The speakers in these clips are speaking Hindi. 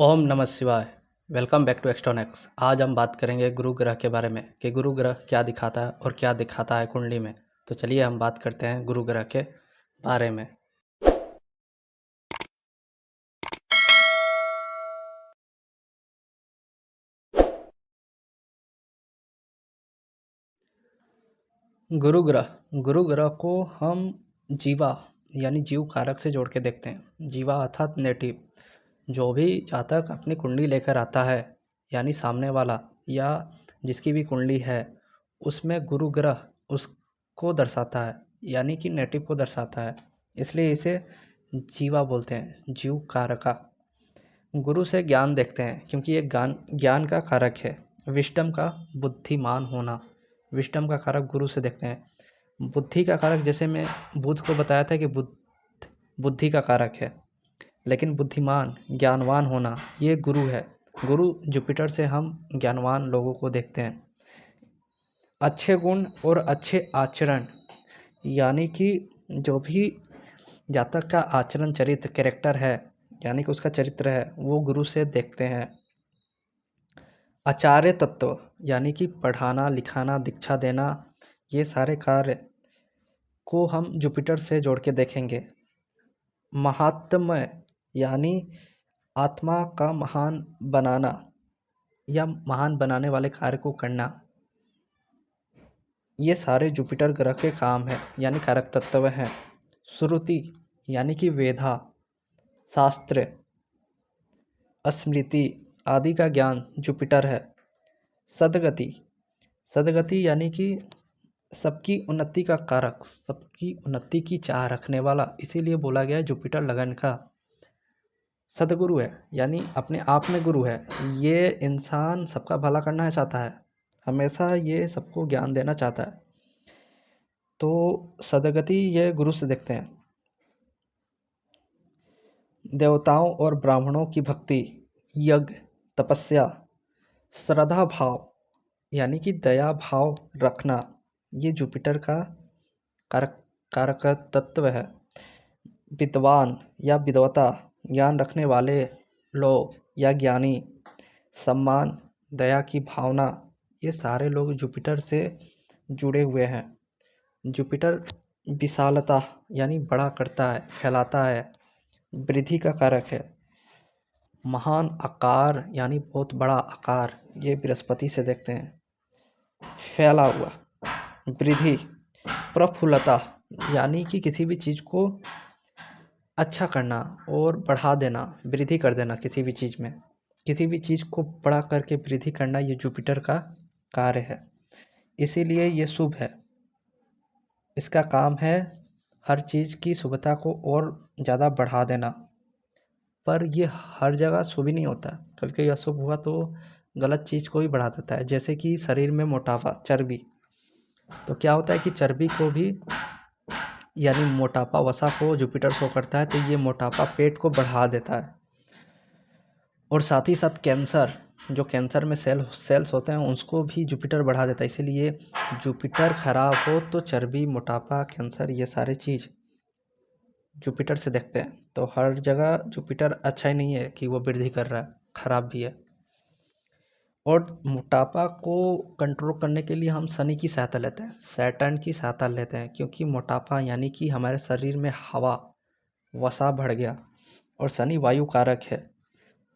ओम नमः शिवाय। Welcome back to Extronics. आज हम बात करेंगे गुरु ग्रह के बारे में कि गुरु ग्रह क्या दिखाता है और क्या दिखाता है कुंडली में। तो चलिए हम बात करते हैं गुरु ग्रह के बारे में। गुरु ग्रह को हम जीवा यानी जीव कारक से जोड़ के देखते हैं। जीवा अर्थात नेटिव, जो भी जातक अपनी कुंडली लेकर आता है यानी सामने वाला या जिसकी भी कुंडली है उसमें गुरु ग्रह उसको दर्शाता है यानी कि नेटिव को दर्शाता है, इसलिए इसे जीवा बोलते हैं, जीव कारका। गुरु से ज्ञान देखते हैं क्योंकि ये ज्ञान का कारक है। विष्टम का बुद्धिमान होना, विष्टम का कारक गुरु से देखते हैं। बुद्धि का कारक जैसे मैं बुध को बताया था कि बुद्धि का कारक है, लेकिन बुद्धिमान ज्ञानवान होना ये गुरु है। गुरु जुपिटर से हम ज्ञानवान लोगों को देखते हैं। अच्छे गुण और अच्छे आचरण यानी कि जो भी जातक का आचरण चरित्र कैरेक्टर है यानी कि उसका चरित्र है वो गुरु से देखते हैं। आचार्य तत्व यानी कि पढ़ाना लिखाना दीक्षा देना ये सारे कार्य को हम जुपिटर से जोड़ के देखेंगे। महात्म्य यानी आत्मा का महान बनाना या महान बनाने वाले कार्य को करना, ये सारे जुपिटर ग्रह के काम है यानी कारक तत्व हैं। श्रुति यानी कि वेदा, शास्त्र, स्मृति आदि का ज्ञान जुपिटर है। सद्गति, सद्गति यानी कि सबकी उन्नति का कारक, सबकी उन्नति की चाह रखने वाला, इसीलिए बोला गया है जुपिटर लगन का सदगुरु है यानी अपने आप में गुरु है। ये इंसान सबका भला करना चाहता है, हमेशा ये सबको ज्ञान देना चाहता है, तो सदगति ये गुरु से देखते हैं। देवताओं और ब्राह्मणों की भक्ति, यज्ञ, तपस्या, श्रद्धा भाव यानी कि दया भाव रखना, ये जुपिटर का कारक तत्व है। विद्वान या विद्वता ज्ञान रखने वाले लोग या ज्ञानी, सम्मान, दया की भावना, ये सारे लोग जुपिटर से जुड़े हुए हैं। जुपिटर विशालता यानी बड़ा करता है, फैलाता है, वृद्धि का कारक है। महान आकार यानी बहुत बड़ा आकार, ये बृहस्पति से देखते हैं। फैला हुआ, वृद्धि, प्रफुल्लता यानी कि किसी भी चीज़ को अच्छा करना और बढ़ा देना, वृद्धि कर देना किसी भी चीज़ में, किसी भी चीज़ को बड़ा करके वृद्धि करना, ये जुपिटर का कार्य है, इसीलिए ये शुभ है। इसका काम है हर चीज़ की शुभता को और ज़्यादा बढ़ा देना, पर ये हर जगह शुभ ही नहीं होता, कभी कभी अशुभ हुआ तो गलत चीज़ को भी बढ़ा देता है। जैसे कि शरीर में मोटापा, चर्बी, तो क्या होता है कि चर्बी को भी यानी मोटापा वसा को जुपिटर शो करता है, तो ये मोटापा पेट को बढ़ा देता है। और साथ ही साथ कैंसर, जो कैंसर में सेल्स होते हैं उसको भी जुपिटर बढ़ा देता है, इसीलिए जुपिटर खराब हो तो चर्बी, मोटापा, कैंसर ये सारी चीज़ जुपिटर से देखते हैं। तो हर जगह जुपिटर अच्छा ही नहीं है कि वो वृद्धि कर रहा है, खराब भी है। और मोटापा को कंट्रोल करने के लिए हम शनि की सहायता लेते हैं, सैटर्न की सहायता लेते हैं, क्योंकि मोटापा यानी कि हमारे शरीर में हवा वसा बढ़ गया और शनि वायु कारक है,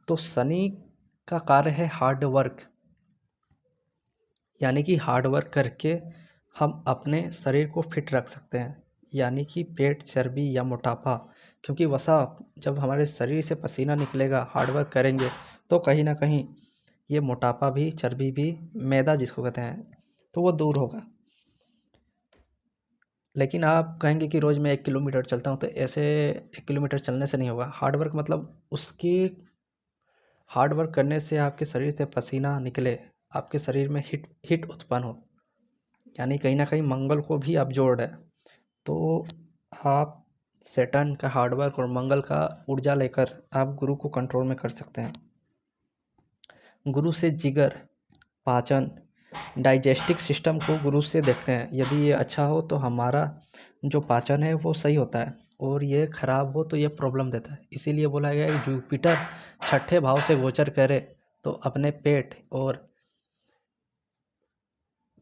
तो शनि का कार्य है हार्ड वर्क, यानी कि हार्ड वर्क करके हम अपने शरीर को फिट रख सकते हैं। यानी कि पेट, चर्बी या मोटापा, क्योंकि वसा जब हमारे शरीर से पसीना निकलेगा, हार्ड वर्क करेंगे, तो कहीं ना कहीं ये मोटापा भी, चर्बी भी, मैदा जिसको कहते हैं, तो वो दूर होगा। लेकिन आप कहेंगे कि रोज़ मैं 1 किलोमीटर चलता हूँ, तो ऐसे 1 किलोमीटर चलने से नहीं होगा। हार्ड वर्क मतलब उसकी हार्ड वर्क करने से आपके शरीर से पसीना निकले, आपके शरीर में हीट उत्पन्न हो, यानी कहीं ना कहीं मंगल को भी आप जोड़ रहे हैं, तो आप सैटर्न का हार्ड वर्क और मंगल का ऊर्जा लेकर आप गुरु को कंट्रोल में कर सकते हैं। गुरु से जिगर, पाचन, डाइजेस्टिक सिस्टम को गुरु से देखते हैं। यदि ये अच्छा हो तो हमारा जो पाचन है वो सही होता है, और ये खराब हो तो ये प्रॉब्लम देता है। इसीलिए बोला गया है कि जुपिटर छठे भाव से गोचर करे तो अपने पेट और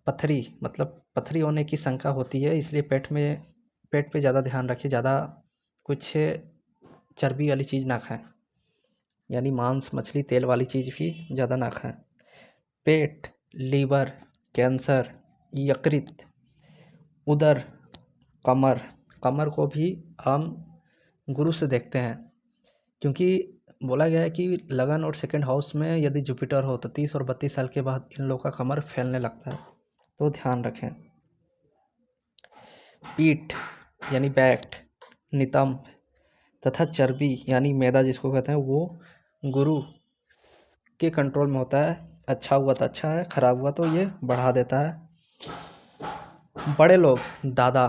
पथरी, मतलब पथरी होने की शंका होती है, इसलिए पेट पे ज़्यादा ध्यान रखिए, ज़्यादा कुछ चर्बी वाली चीज़ ना खाएं, यानी मांस मछली तेल वाली चीज़ भी ज़्यादा ना खाएं। पेट, लीवर, कैंसर, यकृत, उदर, कमर, कमर को भी हम गुरु से देखते हैं, क्योंकि बोला गया है कि लगन और सेकंड हाउस में यदि जुपिटर हो तो 30 और 32 साल के बाद इन लोगों का कमर फैलने लगता है, तो ध्यान रखें। पीठ यानी बैक, नितंब तथा चर्बी यानी मैदा जिसको कहते हैं, वो गुरु के कंट्रोल में होता है। अच्छा हुआ तो अच्छा है, खराब हुआ तो ये बढ़ा देता है। बड़े लोग, दादा,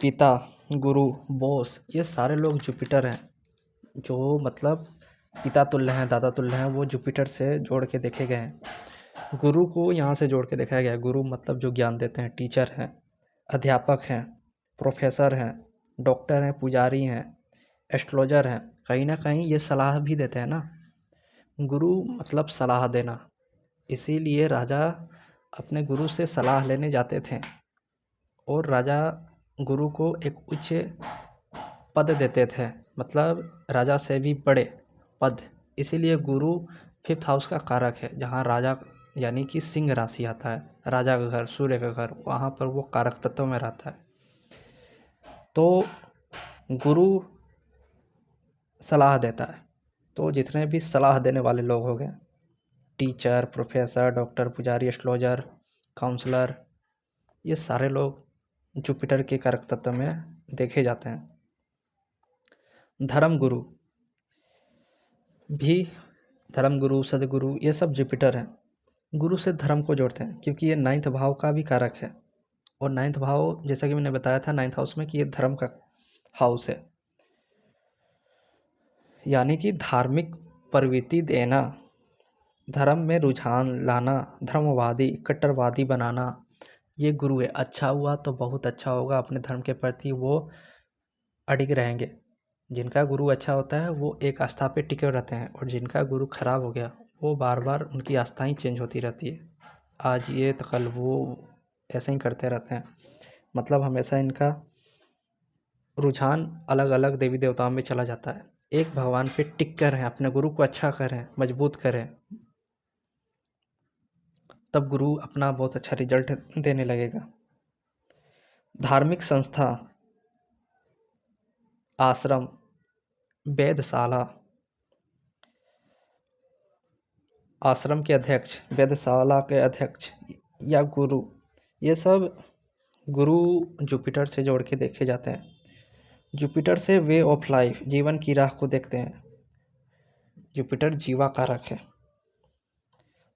पिता, गुरु, बॉस, ये सारे लोग जुपिटर हैं, जो मतलब पिता तुल्य हैं, दादा तुल्य हैं, वो जुपिटर से जोड़ के देखे गए हैं। गुरु को यहाँ से जोड़ के देखा गया है। गुरु मतलब जो ज्ञान देते हैं, टीचर हैं, अध्यापक हैं, प्रोफेसर हैं, डॉक्टर हैं, पुजारी हैं, एस्ट्रोलॉजर हैं। कहीं ना कहीं ये सलाह भी देते हैं ना, गुरु मतलब सलाह देना। इसीलिए राजा अपने गुरु से सलाह लेने जाते थे, और राजा गुरु को एक उच्च पद देते थे, मतलब राजा से भी बड़े पद। इसीलिए गुरु 5th हाउस का कारक है, जहाँ राजा यानी कि सिंह राशि आता है, राजा का घर, सूर्य का घर, वहाँ पर वो कारक तत्व में रहता है। तो गुरु सलाह देता है, तो जितने भी सलाह देने वाले लोग हो गए, टीचर, प्रोफेसर, डॉक्टर, पुजारी, एस्ट्रोलॉजर, काउंसलर, ये सारे लोग जुपिटर के कारक तत्व में देखे जाते हैं। धर्म गुरु भी, धर्म गुरु, सदगुरु, ये सब जुपिटर हैं। गुरु से धर्म को जोड़ते हैं, क्योंकि ये 9th भाव का भी कारक है, और 9th भाव जैसा कि मैंने बताया था 9th हाउस में कि ये धर्म का हाउस है, यानी कि धार्मिक प्रवृत्ति देना, धर्म में रुझान लाना, धर्मवादी, कट्टरवादी बनाना, ये गुरु है। अच्छा हुआ तो बहुत अच्छा होगा, अपने धर्म के प्रति वो अडिग रहेंगे। जिनका गुरु अच्छा होता है वो एक आस्था पे टिके रहते हैं, और जिनका गुरु खराब हो गया वो बार बार उनकी आस्थाएं चेंज होती रहती है, आज ये तो कल वो, ऐसे ही करते रहते हैं। मतलब हमेशा इनका रुझान अलग अलग देवी देवताओं में चला जाता है। एक भगवान पे टिक कर रहें, अपने गुरु को अच्छा करें, मजबूत करें, तब गुरु अपना बहुत अच्छा रिजल्ट देने लगेगा। धार्मिक संस्था, आश्रम, वेधशाला, आश्रम के अध्यक्ष, वेधशाला के अध्यक्ष या गुरु, ये सब गुरु जुपिटर से जोड़ के देखे जाते हैं। जुपिटर से वे ऑफ लाइफ, जीवन की राह को देखते हैं। जुपिटर जीवा कारक है,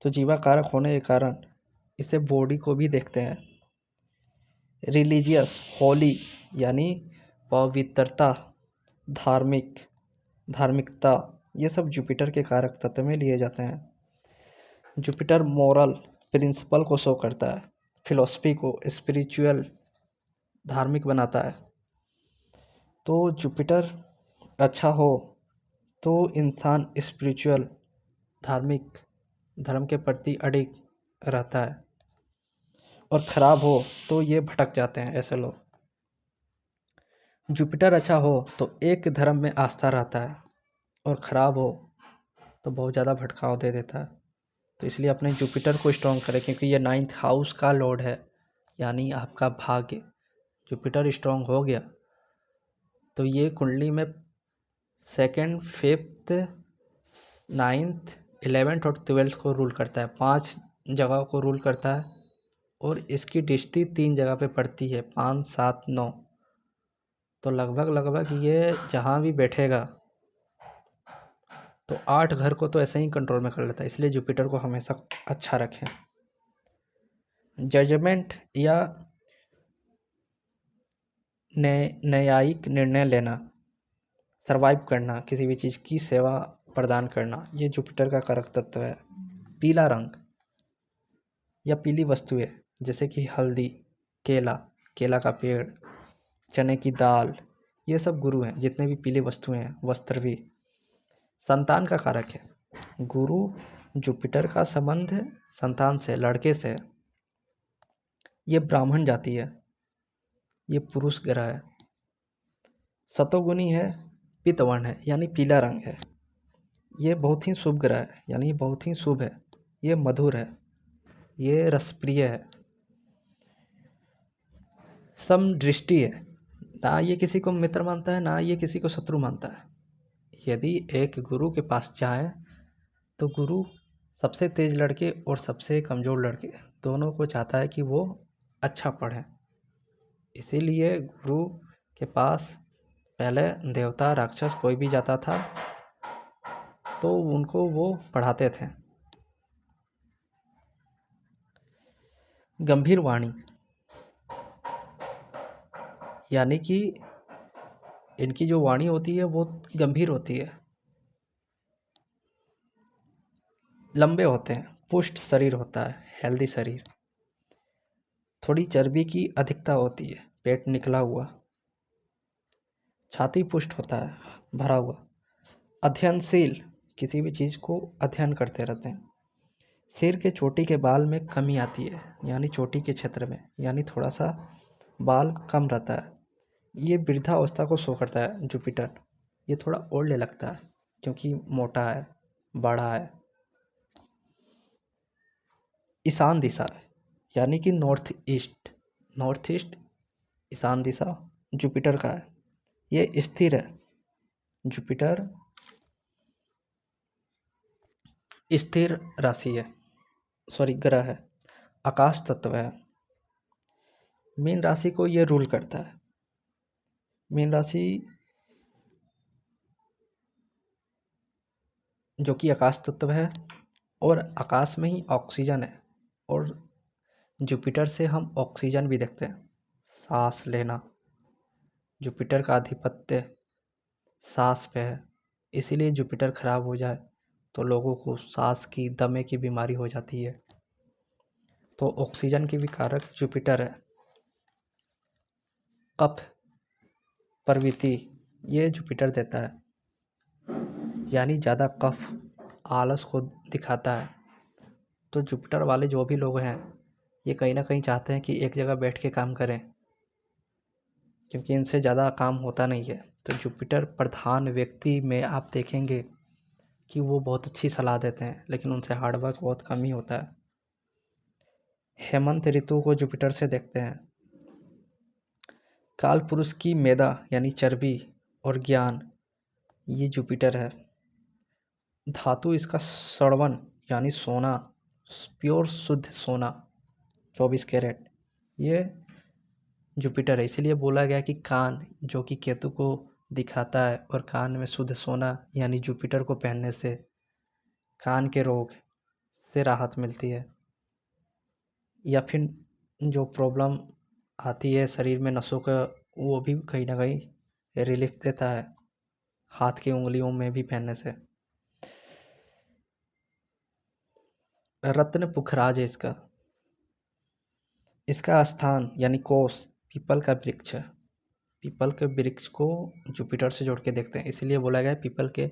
तो जीवा कारक होने के कारण इसे बॉडी को भी देखते हैं। रिलीजियस, होली यानी पवित्रता, धार्मिक, धार्मिकता, ये सब जुपिटर के कारक तत्व में लिए जाते हैं। जुपिटर मोरल प्रिंसिपल को शो करता है, फिलॉसफी को, स्पिरिचुअल, धार्मिक बनाता है। तो जुपिटर अच्छा हो तो इंसान स्पिरिचुअल, धार्मिक, धर्म के प्रति अडिग रहता है, और ख़राब हो तो ये भटक जाते हैं ऐसे लोग। जुपिटर अच्छा हो तो एक धर्म में आस्था रहता है, और ख़राब हो तो बहुत ज़्यादा भटकाव दे देता है। तो इसलिए अपने जुपिटर को स्ट्रॉन्ग करें, क्योंकि ये 9th हाउस का लॉर्ड है, यानी आपका भाग्य। जुपिटर स्ट्रॉन्ग हो गया तो ये कुंडली में 2nd, 5th, 9th, 11th और 12th को रूल करता है, 5 जगह को रूल करता है, और इसकी दृष्टि 3 जगह पे पड़ती है, 5, 7, 9। तो लगभग ये जहाँ भी बैठेगा तो 8 घर को तो ऐसे ही कंट्रोल में कर लेता है। इसलिए जुपिटर को हमेशा अच्छा रखें। जजमेंट या न्यायिक निर्णय लेना, सरवाइव करना, किसी भी चीज़ की सेवा प्रदान करना, ये जुपिटर का कारक तत्व है। पीला रंग या पीली वस्तुएं, जैसे कि हल्दी, केला, केला का पेड़, चने की दाल, ये सब गुरु हैं। जितने भी पीले वस्तुएं हैं, वस्त्र भी संतान का कारक है। गुरु जुपिटर का संबंध है संतान से, लड़के से। ये ब्राह्मण जाति है, ये पुरुष ग्रह है। सतोगुनी है, पितवर्ण है यानी पीला रंग है। ये बहुत ही शुभ ग्रह है, यानी बहुत ही शुभ है। ये मधुर है, ये रसप्रिय है। समदृष्टि है, ना ये किसी को मित्र मानता है, ना ये किसी को शत्रु मानता है। यदि एक गुरु के पास जाए तो गुरु सबसे तेज लड़के और सबसे कमज़ोर लड़के दोनों को चाहता है कि वो अच्छा पढ़ें। इसीलिए गुरु के पास पहले देवता राक्षस कोई भी जाता था तो उनको वो पढ़ाते थे। गंभीर वाणी, यानी कि इनकी जो वाणी होती है वो गंभीर होती है। लंबे होते हैं, पुष्ट शरीर होता है, हेल्दी शरीर। थोड़ी चर्बी की अधिकता होती है, पेट निकला हुआ। छाती पुष्ट होता है, भरा हुआ। अध्ययनशील, किसी भी चीज़ को अध्ययन करते रहते हैं। सिर के चोटी के बाल में कमी आती है, यानी चोटी के क्षेत्र में, यानी थोड़ा सा बाल कम रहता है। ये वृद्धावस्था को शो करता है जुपिटर। ये थोड़ा ओल्ड लगता है क्योंकि मोटा है, बड़ा है। ईशान दिशा है, यानी कि नॉर्थ ईस्ट। नॉर्थ ईस्ट ईशान दिशा जुपिटर का है। ये स्थिर है। जुपिटर स्थिर राशि है, सॉरी ग्रह है, आकाश तत्व है। मीन राशि को ये रूल करता है। मीन राशि जो कि आकाश तत्व है और आकाश में ही ऑक्सीजन है, और जुपिटर से हम ऑक्सीजन भी देखते हैं, सांस लेना। जुपिटर का आधिपत्य सांस पे है, इसीलिए जुपिटर खराब हो जाए तो लोगों को सांस की, दमे की बीमारी हो जाती है। तो ऑक्सीजन की भी कारक जुपिटर है। कफ प्रवृत्ति ये जुपिटर देता है, यानी ज़्यादा कफ आलस को दिखाता है। तो जुपिटर वाले जो भी लोग हैं ये कहीं ना कहीं चाहते हैं कि एक जगह बैठ के काम करें, क्योंकि इनसे ज़्यादा काम होता नहीं है। तो जुपिटर प्रधान व्यक्ति में आप देखेंगे कि वो बहुत अच्छी सलाह देते हैं, लेकिन उनसे हार्डवर्क बहुत कम ही होता है। हेमंत ऋतु को जुपिटर से देखते हैं। काल पुरुष की मेधा यानी चर्बी और ज्ञान, ये जुपिटर है। धातु इसका श्रवण यानी सोना, प्योर शुद्ध सोना 24 कैरेट, ये जुपिटर है। इसीलिए बोला गया कि कान जो कि केतु को दिखाता है, और कान में शुद्ध सोना यानी जुपिटर को पहनने से कान के रोग से राहत मिलती है। या फिर जो प्रॉब्लम आती है शरीर में नसों का, वो भी कहीं ना कहीं रिलीफ देता है हाथ की उंगलियों में भी पहनने से। रत्न पुखराज है इसका। इसका स्थान यानी कोष पीपल का वृक्ष है। पीपल के वृक्ष को जुपिटर से जोड़ के देखते हैं, इसलिए बोला गया है पीपल के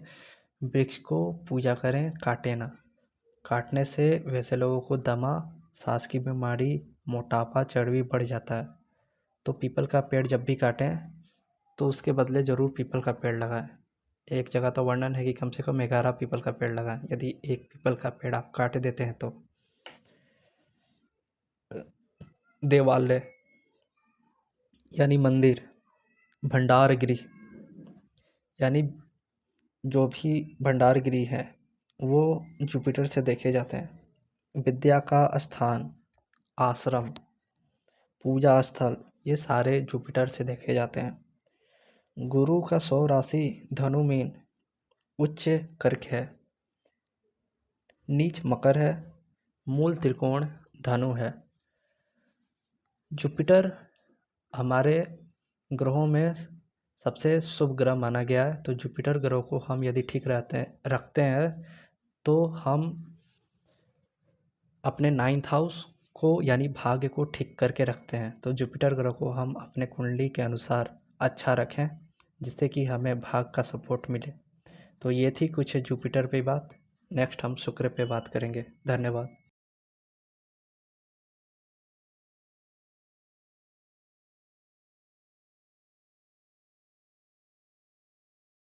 वृक्ष को पूजा करें, काटे ना। काटने से वैसे लोगों को दमा, सांस की बीमारी, मोटापा, चर्बी बढ़ जाता है। तो पीपल का पेड़ जब भी काटें तो उसके बदले ज़रूर पीपल का पेड़ लगाएं। एक जगह तो वर्णन है कि कम से कम 11 पीपल का पेड़ लगाएं। यदि एक पीपल का पेड़ आप काट देते हैं तो। देवालय यानी मंदिर, भंडार गृह यानी जो भी भंडार गृह है वो जुपिटर से देखे जाते हैं। विद्या का स्थान, आश्रम, पूजा स्थल, ये सारे जुपिटर से देखे जाते हैं। गुरु का 100 राशि धनु मीन, उच्च कर्क है, नीच मकर है, मूल त्रिकोण धनु है। जुपिटर हमारे ग्रहों में सबसे शुभ ग्रह माना गया है। तो जुपिटर ग्रह को हम यदि ठीक रखते हैं तो हम अपने 9th हाउस को यानी भाग्य को ठीक करके रखते हैं। तो जुपिटर ग्रह को हम अपने कुंडली के अनुसार अच्छा रखें, जिससे कि हमें भाग्य का सपोर्ट मिले। तो ये थी कुछ जुपिटर पे बात। नेक्स्ट हम शुक्र पे बात करेंगे। धन्यवाद।